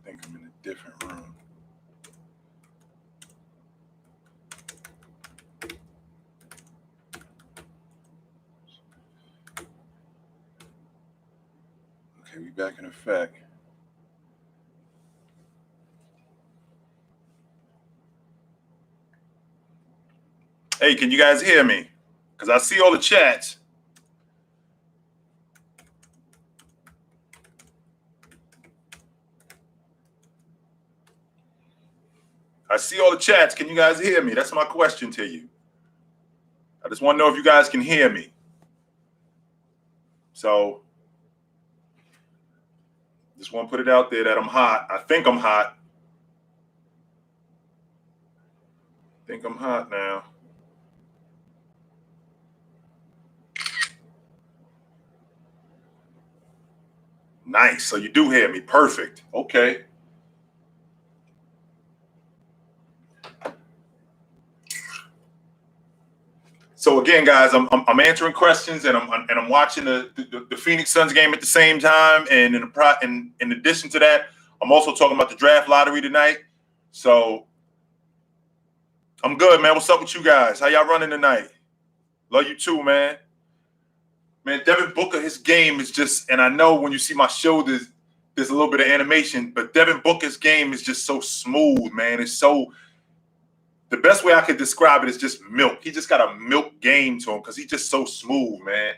think I'm in a different room. Okay, we back in effect. Hey, can you guys hear me? Because I see all the chats. I see all the chats. Can you guys hear me? That's my question to you. I just want to know if you guys can hear me. So, just want to put it out there that I'm hot. I think I'm hot. I think I'm hot now. Nice. So you do hear me. Perfect. Okay. So again, guys, I'm answering questions and I'm watching the Phoenix Suns game at the same time. And in addition to that, I'm also talking about the draft lottery tonight. So I'm good, man. What's up with you guys? How y'all running tonight? Love you too, man. Man, Devin Booker, his game is just, and I know when you see my shoulders, there's a little bit of animation, but Devin Booker's game is just so smooth, man. It's so, the best way I could describe it is just milk. He just got a milk game to him because he's just so smooth, man.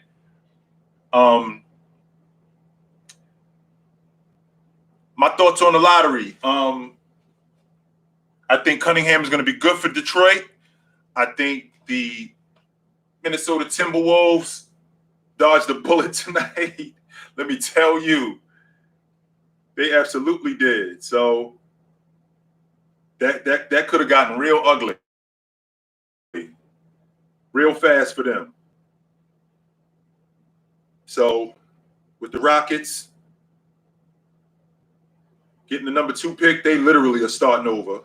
My thoughts on the lottery. I think Cunningham is going to be good for Detroit. I think the Minnesota Timberwolves dodged a bullet tonight. Let me tell you, they absolutely did. So that could have gotten real ugly, real fast for them. So with the Rockets getting the number 2 pick, they literally are starting over.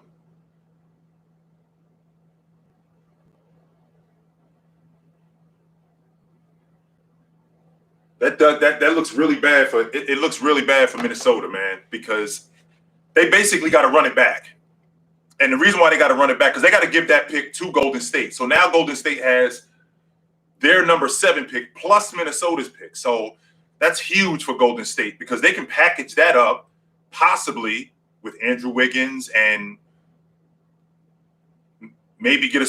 That looks really bad for it looks really bad for Minnesota, man, because they basically got to run it back. And the reason why they got to run it back because they got to give that pick to Golden State. So now Golden State has their number 7 pick plus Minnesota's pick. So that's huge for Golden State because they can package that up possibly with Andrew Wiggins and maybe get a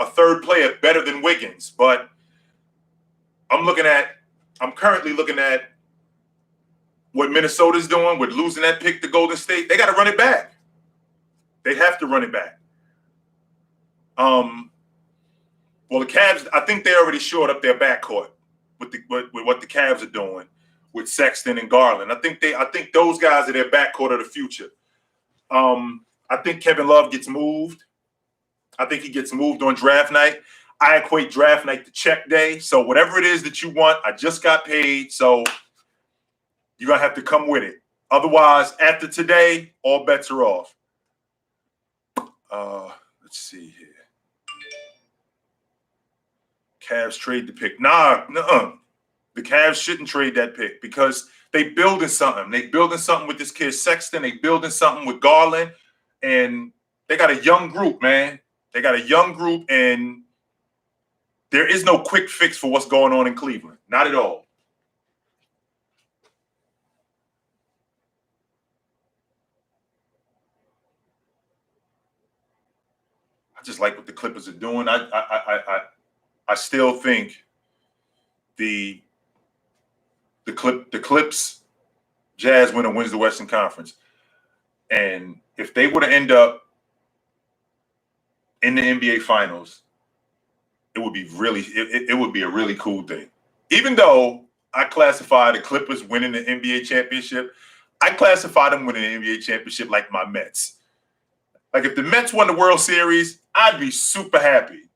third player better than Wiggins. But I'm currently looking at what Minnesota's doing with losing that pick to Golden State. They got to run it back. They have to run it back. Well, the Cavs, I think they already shored up their backcourt with what the Cavs are doing with Sexton and Garland. I think those guys are their backcourt of the future. I think Kevin Love gets moved. I think he gets moved on draft night. I equate draft night to check day. So whatever it is that you want, I just got paid. So you're going to have to come with it. Otherwise, after today, all bets are off. Let's see here. Cavs trade the pick. Nah. The Cavs shouldn't trade that pick because they building something. They building something with this kid Sexton. They building something with Garland. And they got a young group, man. They got a young group, and there is no quick fix for what's going on in Cleveland. Not at all. I just like what the Clippers are doing. I still think the Clips Jazz winner wins the Western Conference. And if they were to end up in the NBA Finals, it would be a really cool thing. Even though I classify the Clippers winning the NBA championship, I classify them winning the NBA championship like my Mets. Like if the Mets won the World Series, I'd be super happy.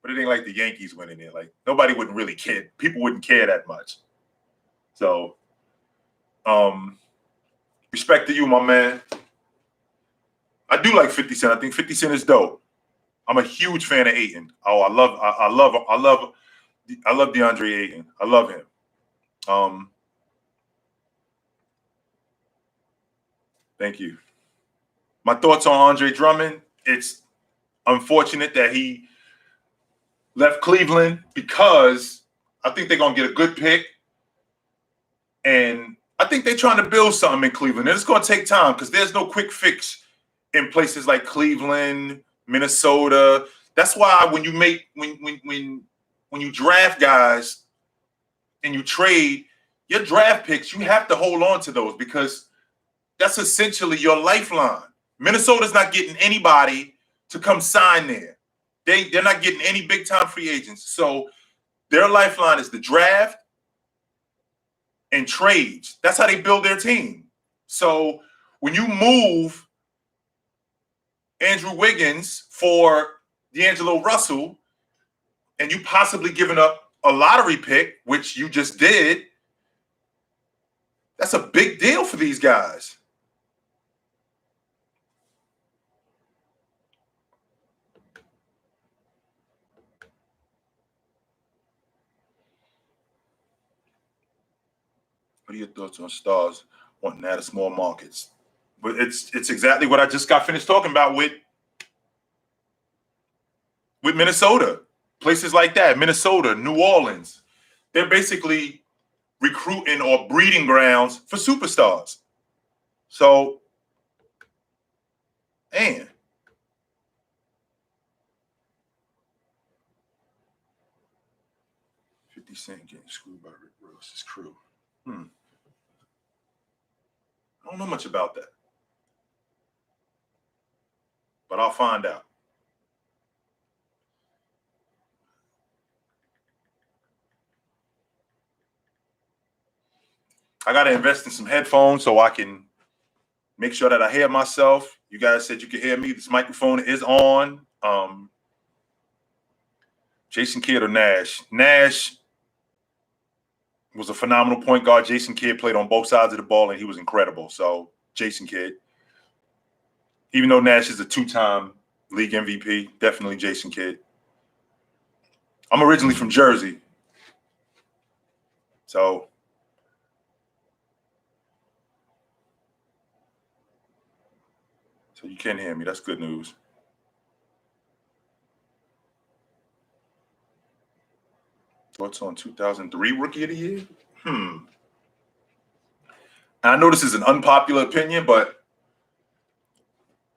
But it ain't like the Yankees winning it. Like nobody wouldn't really care. People wouldn't care that much. So, respect to you, my man. I do like 50 Cent. I think 50 Cent is dope. I'm a huge fan of Ayton. Oh, I love DeAndre Ayton. I love him. Thank you. My thoughts on Andre Drummond. It's unfortunate that he left Cleveland because I think they're going to get a good pick. And I think they're trying to build something in Cleveland. And it's going to take time because there's no quick fix in places like Cleveland, Minnesota. That's why when you draft guys and you trade your draft picks, you have to hold on to those because that's essentially your lifeline. Minnesota's not getting anybody to come sign there. They're not getting any big-time free agents. So their lifeline is the draft and trades. That's how they build their team. So when you move Andrew Wiggins for D'Angelo Russell and you possibly giving up a lottery pick, which you just did, that's a big deal for these guys. What are your thoughts on stars wanting to add small markets? But it's exactly what I just got finished talking about with Minnesota. Places like that, Minnesota, New Orleans. They're basically recruiting or breeding grounds for superstars. So, man. 50 Cent getting screwed by Rick Ross's crew. I don't know much about that. But I'll find out. I got to invest in some headphones so I can make sure that I hear myself. You guys said you could hear me. This microphone is on. Jason Kidd or Nash? Nash was a phenomenal point guard. Jason Kidd played on both sides of the ball, and he was incredible. So, Jason Kidd. Even though Nash is a two-time league MVP, definitely Jason Kidd. I'm originally from Jersey. So you can hear me. That's good news. Thoughts on 2003 Rookie of the Year? I know this is an unpopular opinion, but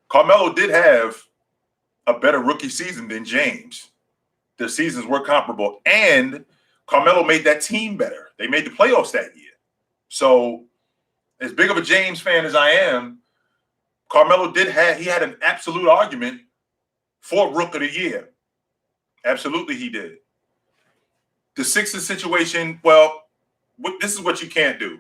Carmelo did have a better rookie season than James. Their seasons were comparable, and Carmelo made that team better. They made the playoffs that year. So, as big of a James fan as I am, Carmelo had an absolute argument for Rookie of the Year. Absolutely, he did. The Sixers situation, well, this is what you can't do.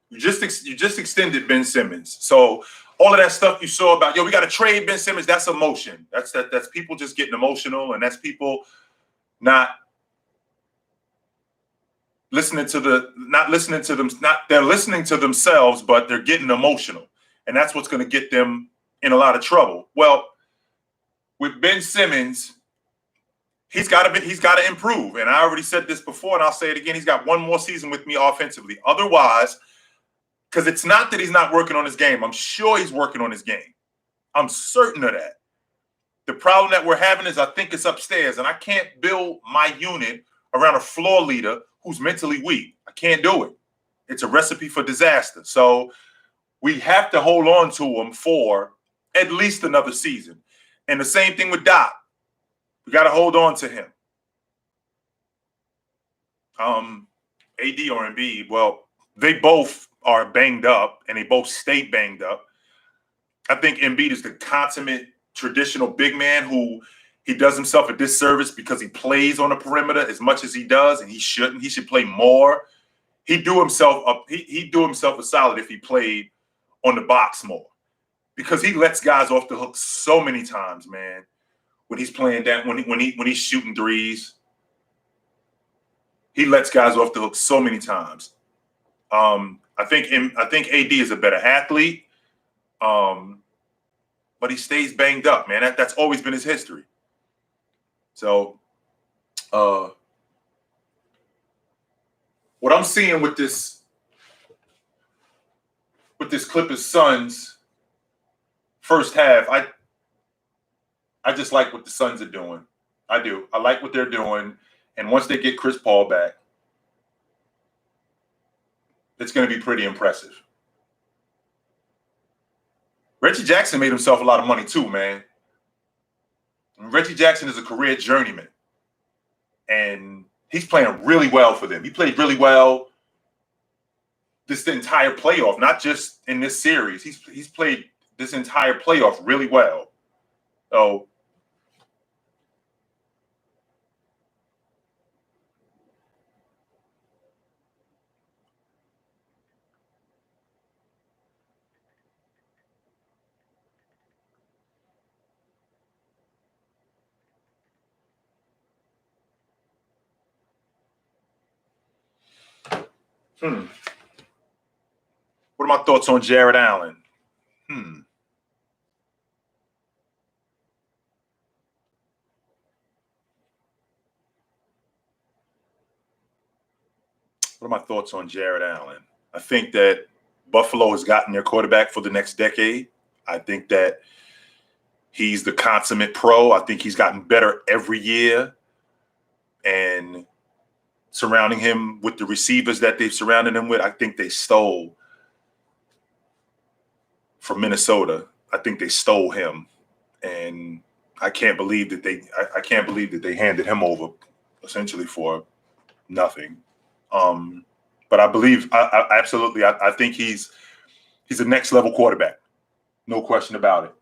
You just extended Ben Simmons. So all of that stuff you saw about, we got to trade Ben Simmons, that's emotion. That's people just getting emotional, and that's people they're listening to themselves, but they're getting emotional. And that's what's going to get them in a lot of trouble. Well, with Ben Simmons, he's got to improve. And I already said this before, and I'll say it again. He's got one more season with me offensively. Otherwise, because it's not that he's not working on his game. I'm sure he's working on his game. I'm certain of that. The problem that we're having is I think it's upstairs, and I can't build my unit around a floor leader who's mentally weak. I can't do it. It's a recipe for disaster. So we have to hold on to him for at least another season. And the same thing with Doc. We got to hold on to him. AD or Embiid, well, they both are banged up, and they both stay banged up. I think Embiid is the consummate traditional big man who he does himself a disservice because he plays on the perimeter as much as he does, and he shouldn't. He should play more. He'd do himself a solid if he played on the box more, because he lets guys off the hook so many times, man. When he's playing that, when he's shooting threes, he lets guys off the hook so many times. I think AD is a better athlete, but he stays banged up, man. That's always been his history. So, what I'm seeing with this with this Clippers Suns first half, I just like what the Suns are doing. I do. I like what they're doing. And once they get Chris Paul back, it's going to be pretty impressive. Reggie Jackson made himself a lot of money too, man. Reggie Jackson is a career journeyman. And he's playing really well for them. He played really well this entire playoff, not just in this series. He's played this entire playoff really well. So what are my thoughts on Jared Allen? What are my thoughts on Jared Allen? I think that Buffalo has gotten their quarterback for the next decade. I think that he's the consummate pro. I think he's gotten better every year. And surrounding him with the receivers that they've surrounded him with, I think they stole from Minnesota. I think they stole him. And I can't believe that they handed him over essentially for nothing. But I believe I think he's a next level quarterback. No question about it.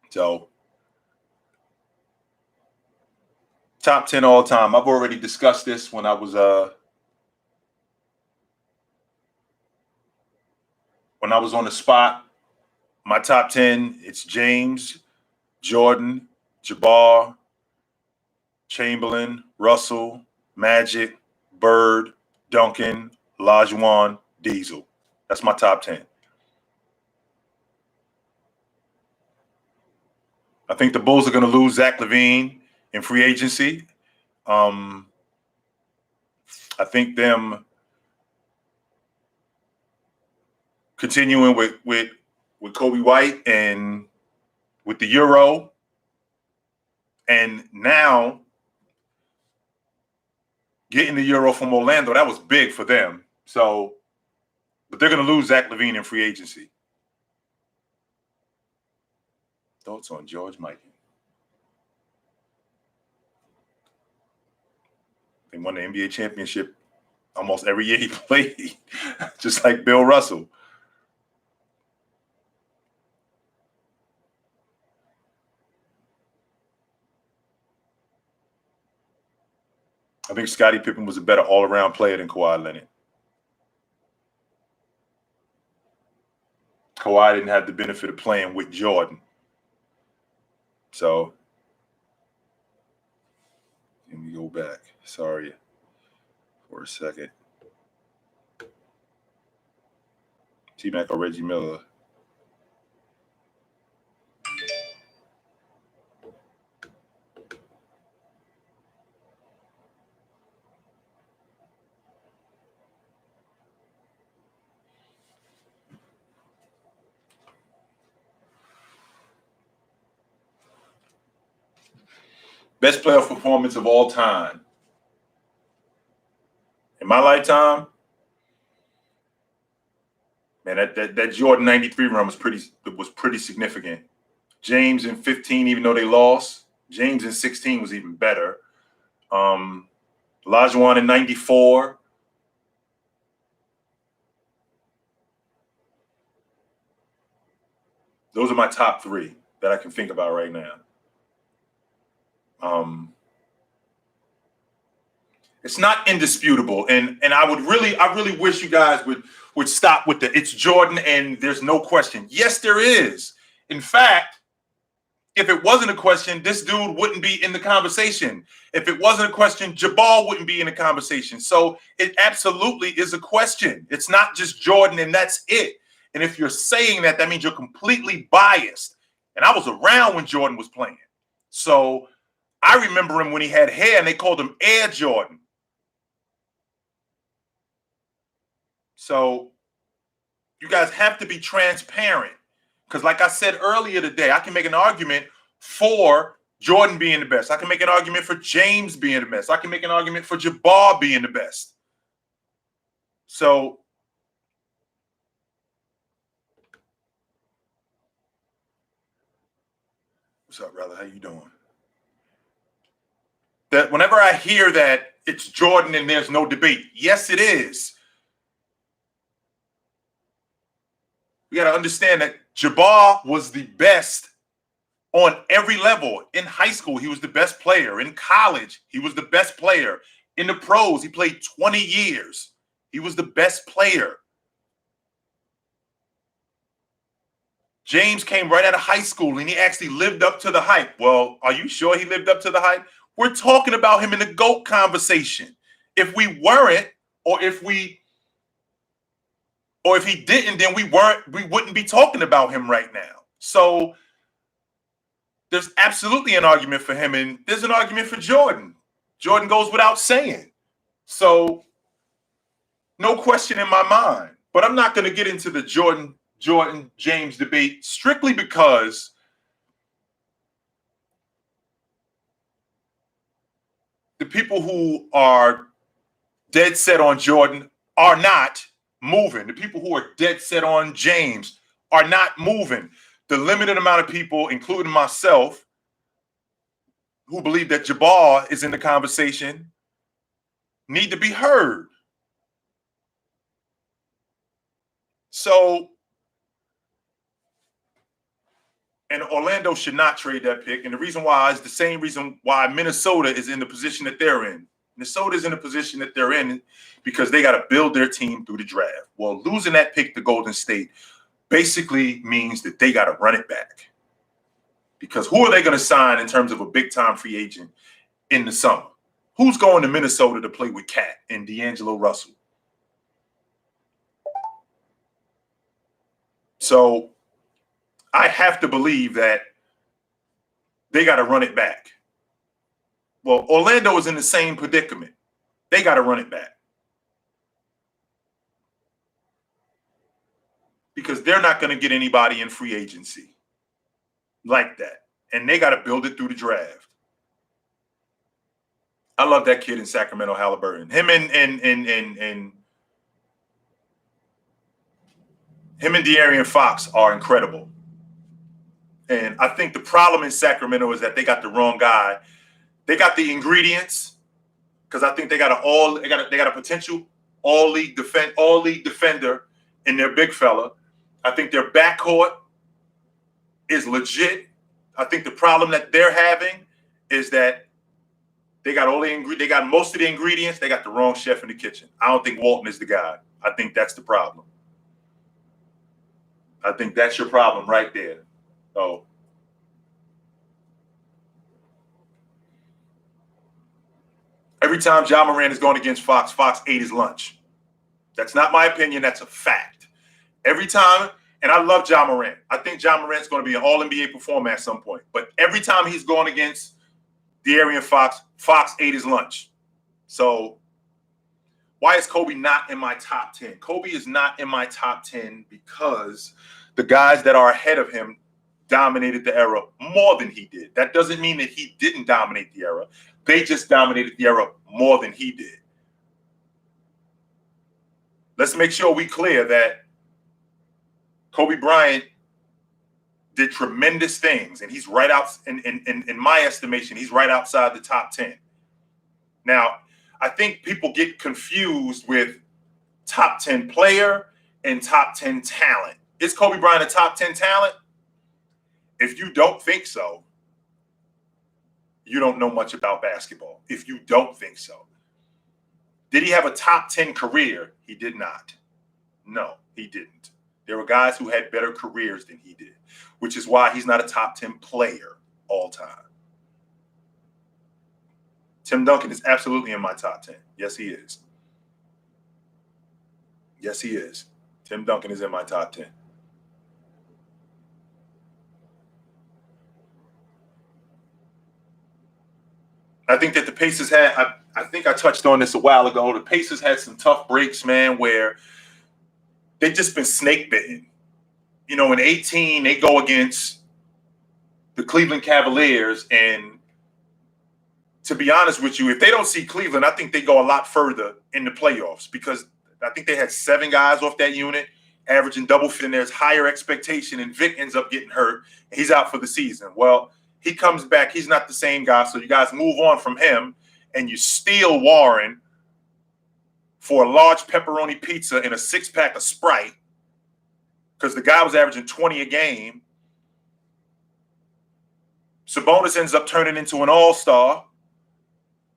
So top 10 all time. I've already discussed this when I was on the spot. My top 10, it's James, Jordan, Jabbar, Chamberlain, Russell, Magic, Bird, Duncan, Olajuwon, Diesel. That's my top 10. I think the Bulls are going to lose Zach LaVine in free agency. I think them continuing with Kobe White and with the Euro, and now getting the Euro from Orlando, that was big for them. So, but they're going to lose Zach LaVine in free agency. Thoughts on George Mikan? They won the NBA championship almost every year he played, just like Bill Russell. I think Scottie Pippen was a better all-around player than Kawhi Leonard. Kawhi didn't have the benefit of playing with Jordan. So, let me go back. Sorry for a second. T-Mac or Reggie Miller? Best playoff performance of all time. In my lifetime, man, that Jordan 93 run was pretty significant. James in 15, even though they lost, James in 16 was even better. Olajuwon in 94. Those are my top three that I can think about right now. It's not indisputable, and I really wish you guys would stop with it's Jordan and there's no question. Yes, there is. In fact, if it wasn't a question, this dude wouldn't be in the conversation. If it wasn't a question, Jabbar wouldn't be in the conversation. So it absolutely is a question. It's not just Jordan and that's it. And if you're saying that, that means you're completely biased. And I was around when Jordan was playing. So I remember him when he had hair and they called him Air Jordan. So You guys have to be transparent. Because like I said earlier today, I can make an argument for Jordan being the best. I can make an argument for James being the best. I can make an argument for Jabbar being the best. So what's up, brother? How you doing? That whenever I hear that it's Jordan and there's no debate, yes, it is. We got to understand that Jabbar was the best on every level. In high school, he was the best player. In college, he was the best player. In the pros, he played 20 years. He was the best player. James came right out of high school and he actually lived up to the hype. Well, are you sure he lived up to the hype? We're talking about him in the GOAT conversation. If we weren't, or if he didn't, then we wouldn't be talking about him right now. So there's absolutely an argument for him, and there's an argument for Jordan. Jordan goes without saying. So no question in my mind. But I'm not going to get into the Jordan-James debate strictly because the people who are dead set on Jordan are not moving. The people who are dead set on James are not moving. The limited amount of people, including myself, who believe that Jabbar is in the conversation need to be heard. So, and Orlando should not trade that pick. And the reason why is the same reason why Minnesota is in the position that they're in. Minnesota is in the position that they're in because they got to build their team through the draft. Well, losing that pick to Golden State basically means that they got to run it back. Because who are they going to sign in terms of a big-time free agent in the summer? Who's going to Minnesota to play with Cat and D'Angelo Russell? So I have to believe that they got to run it back. Well, Orlando is in the same predicament. They got to run it back. Because they're not going to get anybody in free agency like that. And they got to build it through the draft. I love that kid in Sacramento, Halliburton. Him and De'Aaron Fox are incredible. And I think the problem in Sacramento is that they got the wrong guy. They got the ingredients because I think they got a potential all-league defender in their big fella. I think their backcourt is legit. I think the problem that they're having is that they got most of the ingredients. They got the wrong chef in the kitchen. I don't think Walton is the guy. I think that's the problem. I think that's your problem right there. So every time Ja Morant is going against Fox, Fox ate his lunch. That's not my opinion. That's a fact. Every time, and I love Ja Morant. I think Ja Morant's going to be an all-NBA performer at some point. But every time he's going against De'Aaron Fox, Fox ate his lunch. So why is Kobe not in my top 10? Kobe is not in my top 10 because the guys that are ahead of him dominated the era more than he did. That doesn't mean that he didn't dominate the era. They just dominated the era more than he did. Let's make sure we clear that Kobe Bryant did tremendous things, and he's right out, in my estimation, he's right outside the top 10. Now, I think people get confused with top 10 player and top 10 talent. Is Kobe Bryant a top 10 talent? If you don't think so, you don't know much about basketball. If you don't think so. Did he have a top 10 career? He did not. No, he didn't. There were guys who had better careers than he did, which is why he's not a top 10 player all time. Tim Duncan is absolutely in my top 10. Yes, he is. Yes, he is. Tim Duncan is in my top 10. I think that the Pacers had, I think I touched on this a while ago. The Pacers had some tough breaks, man, where they've just been snake bitten. You know, in 18, they go against the Cleveland Cavaliers, and to be honest with you, if they don't see Cleveland, I think they go a lot further in the playoffs, because I think they had 7 guys off that unit, averaging double fit, and there's higher expectation, and Vic ends up getting hurt. He's out for the season. Well, he comes back. He's not the same guy, so you guys move on from him, and you steal Warren for a large pepperoni pizza and a 6-pack of Sprite, because the guy was averaging 20 a game. Sabonis ends up turning into an all-star.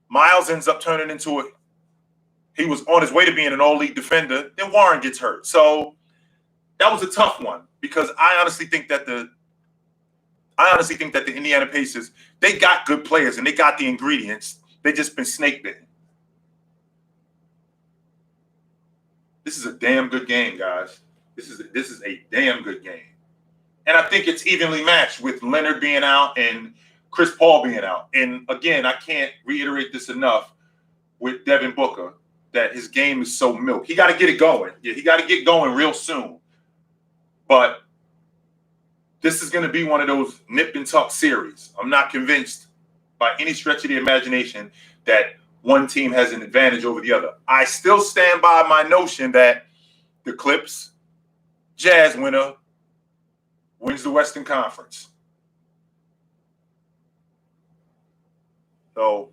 Miles ends up turning into he was on his way to being an all-league defender. Then Warren gets hurt. So that was a tough one, because I honestly think that the Indiana Pacers, they got good players and they got the ingredients. They just been snake bitten. This is a damn good game, guys. This is a damn good game. And I think it's evenly matched with Leonard being out and Chris Paul being out. And again, I can't reiterate this enough with Devin Booker, that his game is so milk. He got to get it going. Yeah, he got to get going real soon. But this is going to be one of those nip and tuck series. I'm not convinced by any stretch of the imagination that one team has an advantage over the other. I still stand by my notion that the Clips Jazz winner wins the Western Conference. So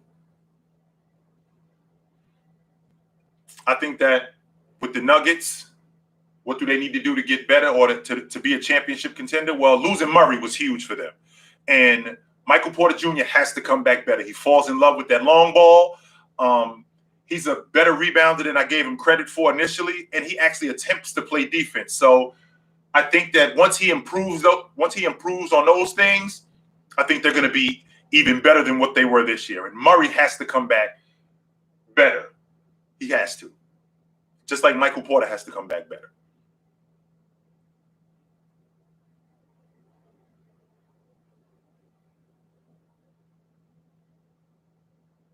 I think that with the Nuggets, what do they need to do to get better or to be a championship contender? Well, losing Murray was huge for them. And Michael Porter Jr. has to come back better. He falls in love with that long ball. He's a better rebounder than I gave him credit for initially, and he actually attempts to play defense. So I think that once he improves on those things, I think they're going to be even better than what they were this year. And Murray has to come back better. He has to. Just like Michael Porter has to come back better.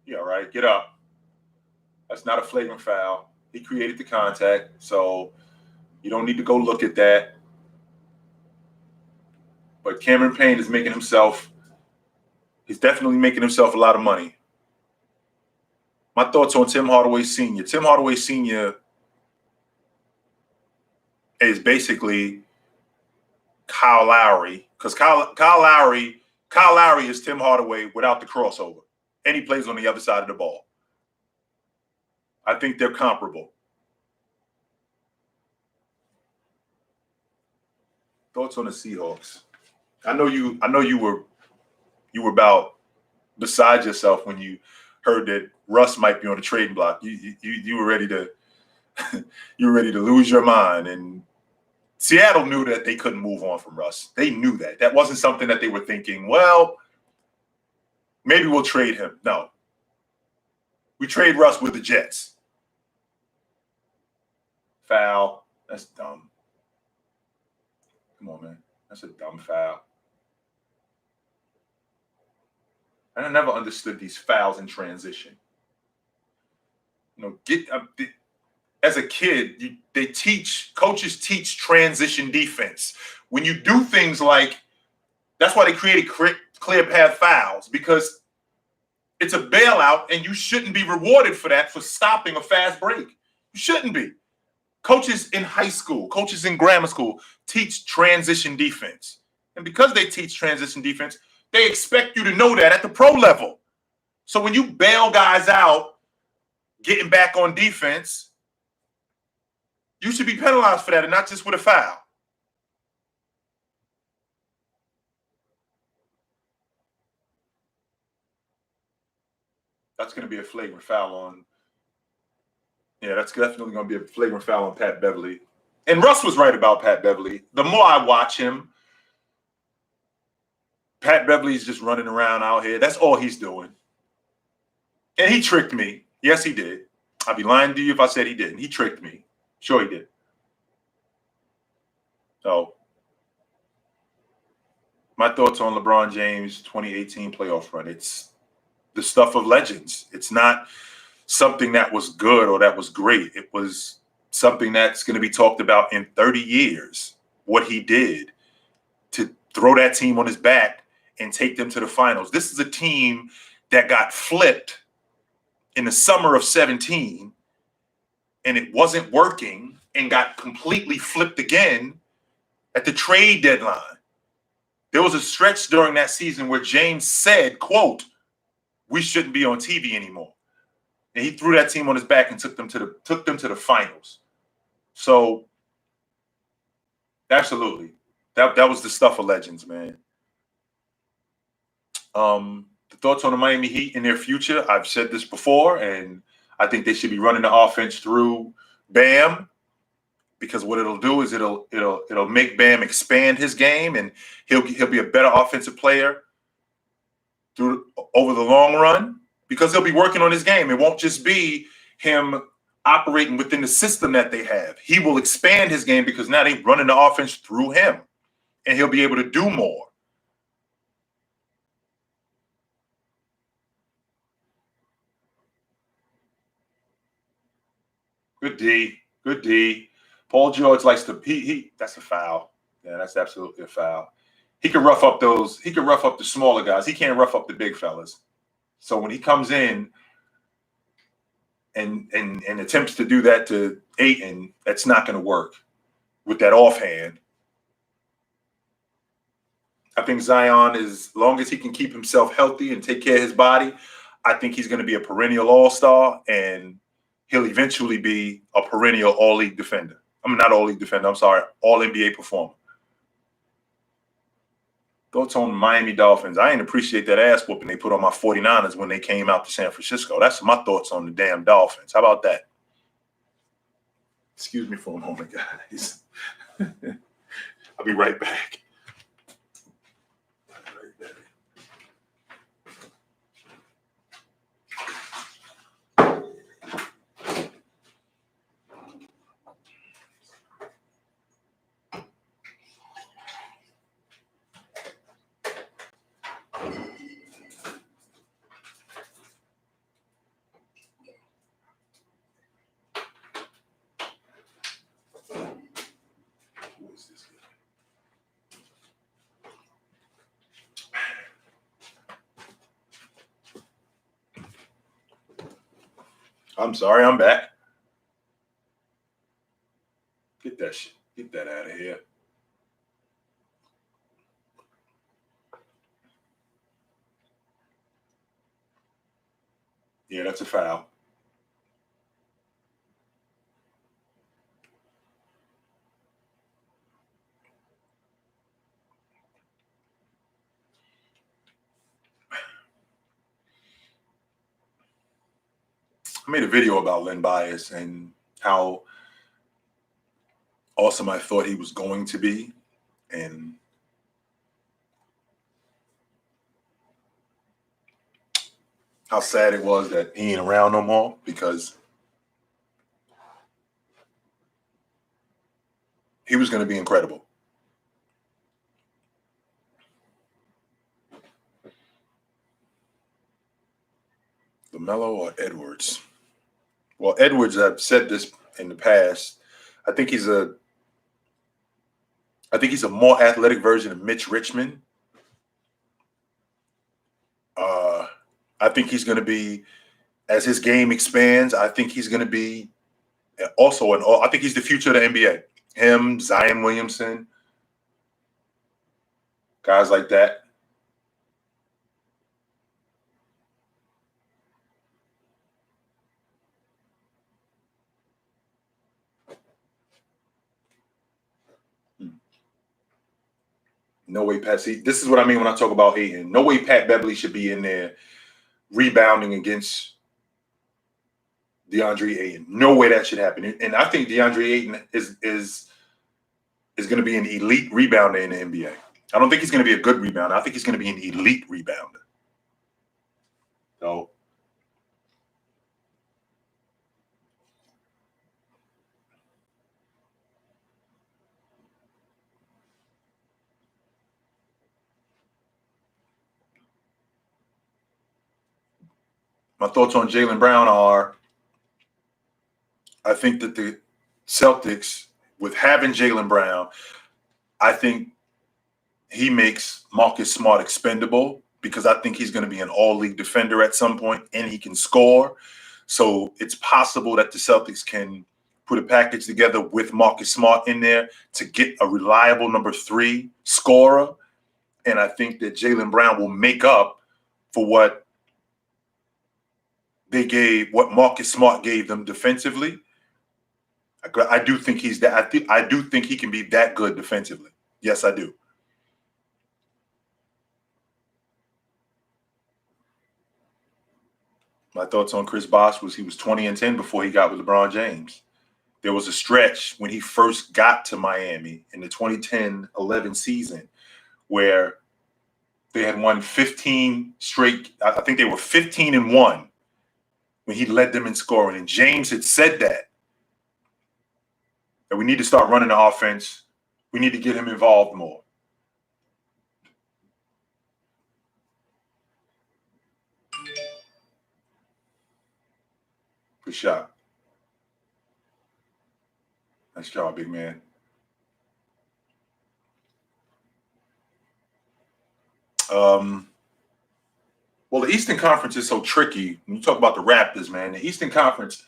Yeah, all right. Get up. That's not a flagrant foul. He created the contact, so you don't need to go look at that. But Cameron Payne is he's definitely making himself a lot of money. My thoughts on Tim Hardaway Sr. Tim Hardaway Sr. is basically Kyle Lowry, because Kyle Lowry is Tim Hardaway without the crossover, and he plays on the other side of the ball. I think they're comparable. Thoughts on the Seahawks? I know you were about beside yourself when you heard that Russ might be on the trading block. You were ready to lose your mind. And Seattle knew that they couldn't move on from Russ. They knew that. That wasn't something that they were thinking, well, maybe we'll trade him. No. We trade Russ with the Jets. Foul. That's dumb. Come on, man. That's a dumb foul. And I never understood these fouls in transition. You know, as a kid, coaches teach transition defense. When you do things like, that's why they created clear path fouls, because it's a bailout and you shouldn't be rewarded for that, for stopping a fast break. You shouldn't be. Coaches in high school, coaches in grammar school teach transition defense. And because they teach transition defense, they expect you to know that at the pro level. So when you bail guys out, getting back on defense, you should be penalized for that and not just with a foul. That's going to be a flagrant foul on. Yeah, that's definitely going to be a flagrant foul on Pat Beverly. And Russ was right about Pat Beverly. The more I watch him, Pat Beverly's just running around out here. That's all he's doing. And he tricked me. Yes, he did. I'd be lying to you if I said he didn't. He tricked me. Sure he did. So, my thoughts on LeBron James' 2018 playoff run. It's the stuff of legends. It's not something that was good or that was great. It was something that's going to be talked about in 30 years, what he did to throw that team on his back and take them to the finals. This is a team that got flipped in the summer of 17, and it wasn't working, and got completely flipped again at the trade deadline. There was a stretch during that season where James said, quote, "We shouldn't be on TV anymore." And he threw that team on his back and took them to the finals. So absolutely. That was the stuff of legends, man. The thoughts on the Miami Heat and their future. I've said this before, and I think they should be running the offense through Bam, because what it'll do is it'll make Bam expand his game, and he'll be a better offensive player over the long run, because he'll be working on his game. It won't just be him operating within the system that they have. He will expand his game because now they're running the offense through him, and he'll be able to do more. Good D. Good D. Paul George likes to that's a foul. Yeah, that's absolutely a foul. He can rough up the smaller guys. He can't rough up the big fellas. So when he comes in and attempts to do that to Ayton, that's not going to work with that offhand. I think Zion, as long as he can keep himself healthy and take care of his body, I think he's going to be a perennial all-star, and he'll eventually be a perennial all-league defender. I mean, not all-league defender. I'm sorry, all-NBA performer. Thoughts on Miami Dolphins. I ain't appreciate that ass whooping they put on my 49ers when they came out to San Francisco. That's my thoughts on the damn Dolphins. How about that? Excuse me for a moment, guys. I'll be right back. I'm sorry, I'm back. Get that shit. Get that out of here. Yeah, that's a foul. I made a video about Len Bias and how awesome I thought he was going to be, and how sad it was that he ain't around no more, because he was going to be incredible. LaMelo or Edwards? Well, Edwards, I've said this in the past. I think he's a more athletic version of Mitch Richmond. I think he's going to be, as his game expands, I think he's going to be also I think he's the future of the NBA. Him, Zion Williamson, guys like that. No way, Pat. See, this is what I mean when I talk about Ayton. No way Pat Beverly should be in there rebounding against DeAndre Ayton. No way that should happen. And I think DeAndre Ayton is going to be an elite rebounder in the NBA. I don't think he's going to be a good rebounder. I think he's going to be an elite rebounder. So my thoughts on Jaylen Brown are, I think that Celtics, with having Jaylen Brown, I think he makes Marcus Smart expendable because I think he's going to be an all-league defender at some point and he can score. So it's possible that the Celtics can put a package together with Marcus Smart in there to get a reliable number 3 scorer. And I think that Jaylen Brown will make up for what Marcus Smart gave them defensively. I do think he's that. I do think he can be that good defensively. Yes, I do. My thoughts on Chris Bosh was he was 20-10 before he got with LeBron James. There was a stretch when he first got to Miami in the 2010-11 season where they had won 15 straight. I think they were 15-1 when he led them in scoring. And James had said that we need to start running the offense. We need to get him involved more. Good shot. Nice job, big man. Well, the Eastern Conference is so tricky. When you talk about the Raptors, man, the Eastern Conference,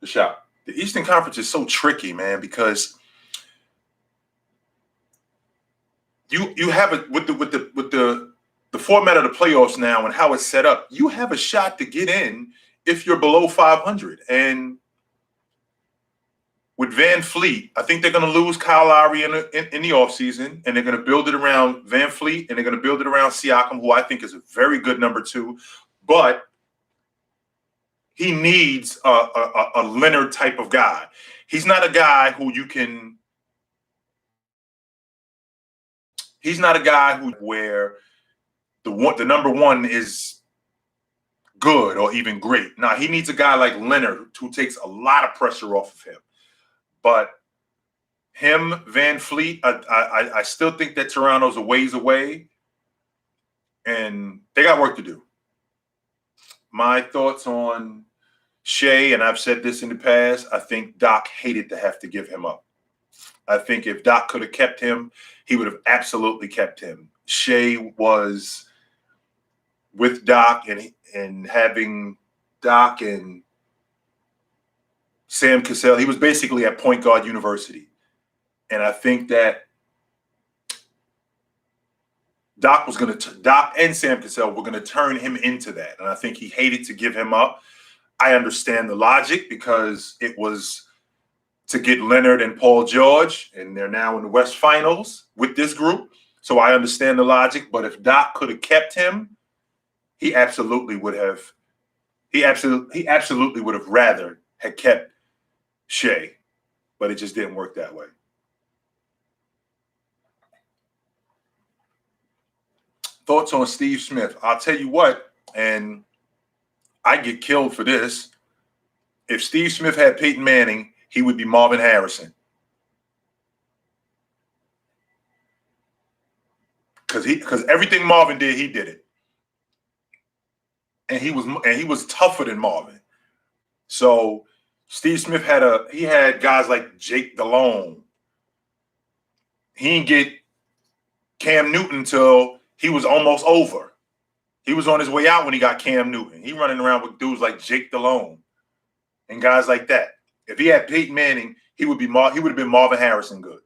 the shot. The Eastern Conference is so tricky, man, because you have it with the format of the playoffs now and how it's set up. You have a shot to get in if you're below 500. And with Van Fleet, I think they're going to lose Kyle Lowry in the offseason, and they're going to build it around Van Fleet, and they're going to build it around Siakam, who I think is a very good number 2. But he needs a Leonard type of guy. He's not a guy who you can – he's not a guy where the number 1 is good or even great. Now, he needs a guy like Leonard who takes a lot of pressure off of him. But him, Van Fleet, I still think that Toronto's a ways away, and they got work to do. My thoughts on Shea, and I've said this in the past, I think Doc hated to have to give him up. I think if Doc could have kept him, he would have absolutely kept him. Shea was with Doc and having Doc and Sam Cassell, he was basically at point guard university. And I think that Doc and Sam Cassell were going to turn him into that. And I think he hated to give him up. I understand the logic because it was to get Leonard and Paul George, and they're now in the West Finals with this group. So I understand the logic. But if Doc could have kept him, he absolutely would have rather had kept Shea, but it just didn't work that way. Thoughts on Steve Smith? I'll tell you what, and I get killed for this. If Steve Smith had Peyton Manning, he would be Marvin Harrison. Because everything Marvin did, he did it. And he was tougher than Marvin. So Steve Smith had guys like Jake Delhomme. He didn't get Cam Newton until he was almost over. He was on his way out when he got Cam Newton. He running around with dudes like Jake Delhomme and guys like that. If he had Peyton Manning, he would have been Marvin Harrison good.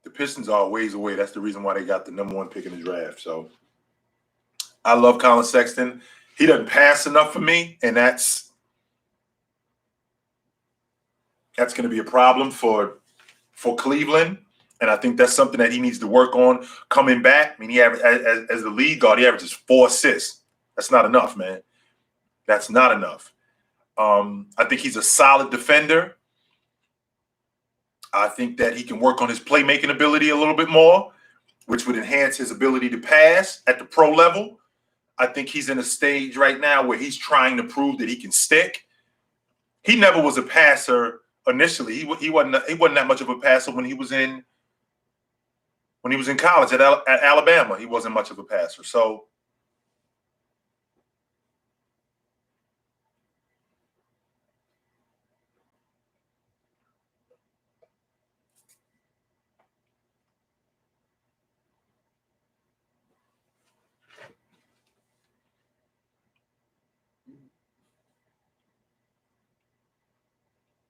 The Pistons are a ways away. That's the reason why they got the number 1 pick in the draft. So I love Colin Sexton. He doesn't pass enough for me, and that's going to be a problem for Cleveland. And I think that's something that he needs to work on coming back. I mean, as the lead guard, he averages 4 assists. That's not enough, man. That's not enough. I think he's a solid defender. I think that he can work on his playmaking ability a little bit more, which would enhance his ability to pass at the pro level. I think he's in a stage right now where he's trying to prove that he can stick. He never was a passer initially. He wasn't that much of a passer when he was in When he was in college at Alabama, he wasn't much of a passer. So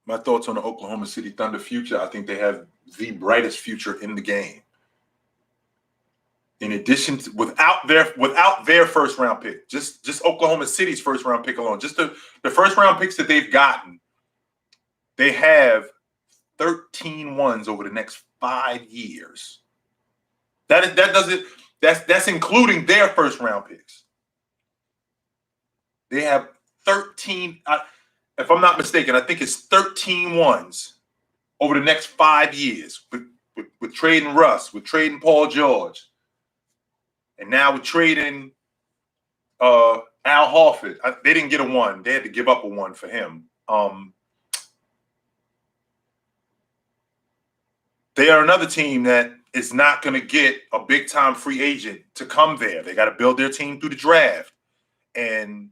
my thoughts on the Oklahoma City Thunder future, I think they have the brightest future in the game. In addition to without their first round pick, just Oklahoma City's first round pick alone, just the first round picks that they've gotten, they have 13 ones over the next 5 years. That's including their first round picks. They have 13, if I'm not mistaken, I think it's 13 ones over the next 5 years with trading Russ, with trading Paul George, and now with trading Al Horford. They didn't get a one. They had to give up a one for him. They are another team that is not going to get a big-time free agent to come there. They got to build their team through the draft. And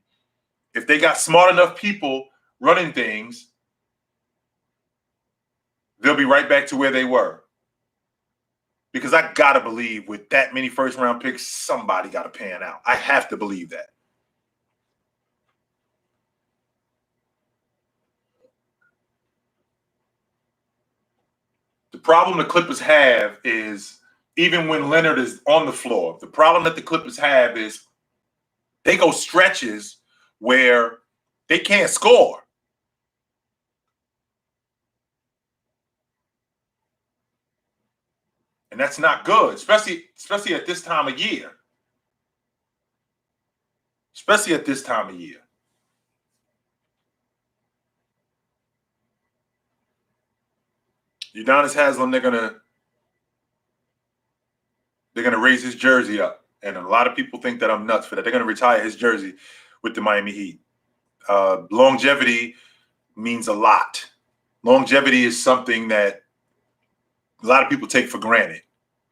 if they got smart enough people running things, they'll be right back to where they were. Because I got to believe with that many first-round picks, somebody got to pan out. I have to believe that. The problem the Clippers have is, even when Leonard is on the floor, the problem that the Clippers have is they go stretches where they can't score. And that's not good, especially at this time of year. Especially at this time of year. Udonis Haslem, they're gonna raise his jersey up. And a lot of people think that I'm nuts for that. They're gonna retire his jersey with the Miami Heat. Longevity means a lot. Longevity is something that a lot of people take for granted.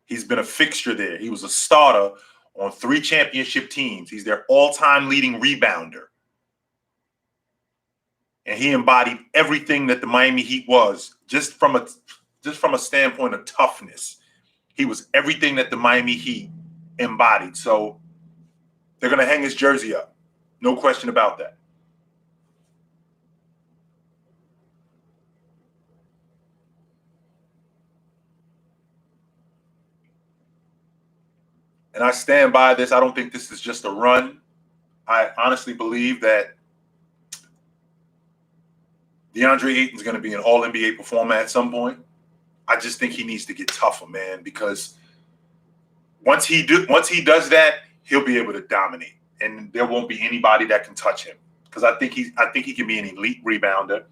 He's been a fixture there. He was a starter on 3 championship teams. He's their all-time leading rebounder. And he embodied everything that the Miami Heat was, just from a standpoint of toughness. He was everything that the Miami Heat embodied. So they're going to hang his jersey up. No question about that. And I stand by this. I don't think this is just a run. I honestly believe that DeAndre Ayton's going to be an all-NBA performer at some point. I just think he needs to get tougher, man, because once he does that, he'll be able to dominate, and there won't be anybody that can touch him. Because I think he can be an elite rebounder.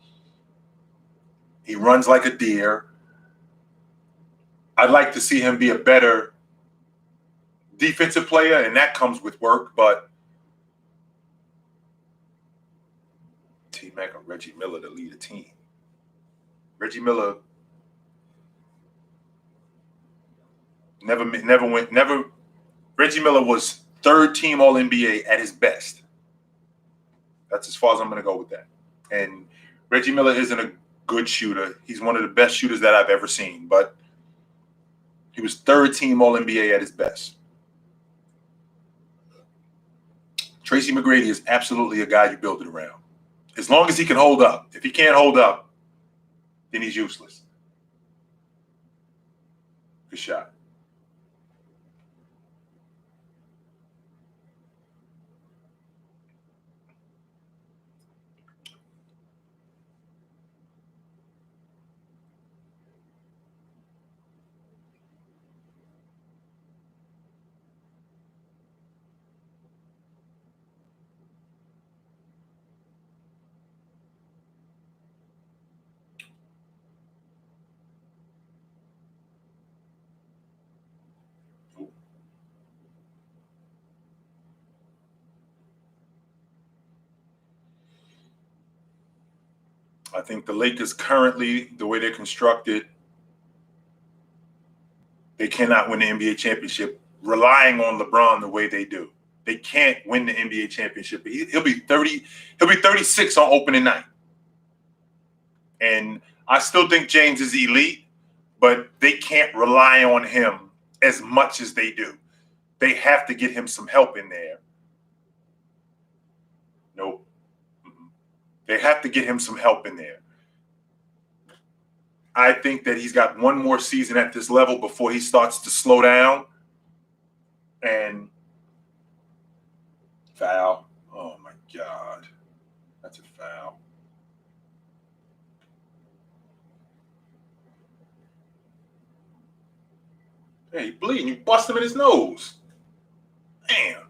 He runs like a deer. I'd like to see him be a better defensive player, and that comes with work. But T-Mac or Reggie Miller to lead a team. Reggie Miller never. Reggie Miller was 3rd team All-NBA at his best. That's as far as I'm going to go with that. And Reggie Miller isn't a good shooter. He's one of the best shooters that I've ever seen, but he was 3rd team All-NBA at his best. Tracy McGrady is absolutely a guy you build it around. As long as he can hold up. If he can't hold up, then he's useless. Good shot. I think the Lakers currently, the way they're constructed, They cannot win the NBA championship relying on LeBron the way they do. They can't win the NBA championship. He'll be 30. He'll be 36 on opening night. And I still think James is elite, but they can't rely on him as much as they do. They have to get him some help in there. Nope. They have to get him some help in there. I think that he's got one more season at this level before he starts to slow down. And foul. Oh, my God. That's a foul. Hey, he's bleeding. You bust him in his nose. Damn.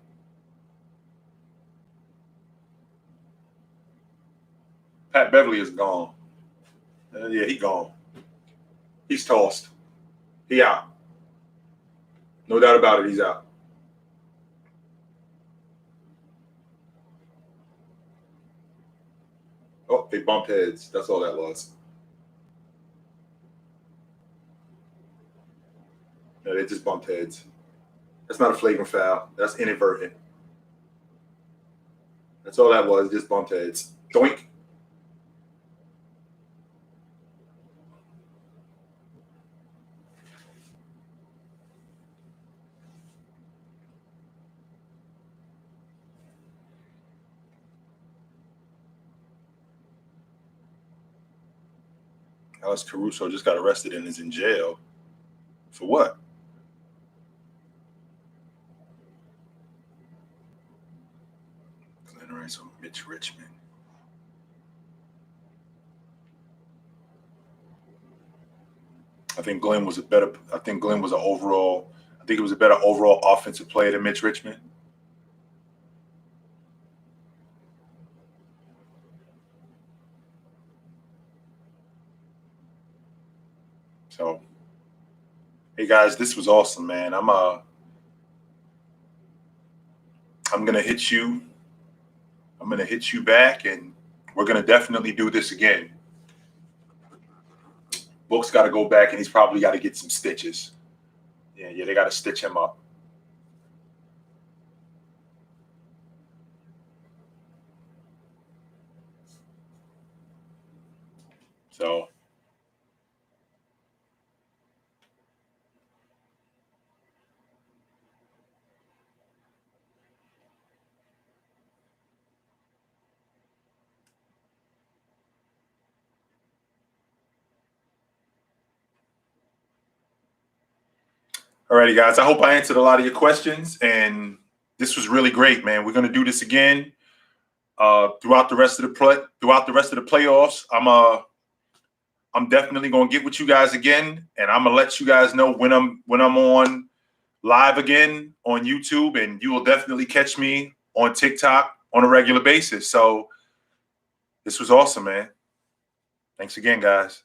Pat Beverly is gone. Yeah, he gone. He's tossed. He out. No doubt about it, he's out. Oh, they bumped heads. That's all that was. No, they just bumped heads. That's not a flagrant foul. That's inadvertent. That's all that was, just bumped heads. Doink. Alex Caruso just got arrested and is in jail. For what? Glenn Rice or Mitch Richmond. I think Glenn was a better overall offensive player than Mitch Richmond. So, hey guys, this was awesome, man. I'm gonna hit you. I'm gonna hit you back, and we're gonna definitely do this again. Book's got to go back, and he's probably got to get some stitches. Yeah, they got to stitch him up. So, alrighty, guys. I hope I answered a lot of your questions, and this was really great, man. We're gonna do this again throughout the rest of the playoffs. I'm definitely gonna get with you guys again, and I'm gonna let you guys know when I'm on live again on YouTube, and you will definitely catch me on TikTok on a regular basis. So this was awesome, man. Thanks again, guys.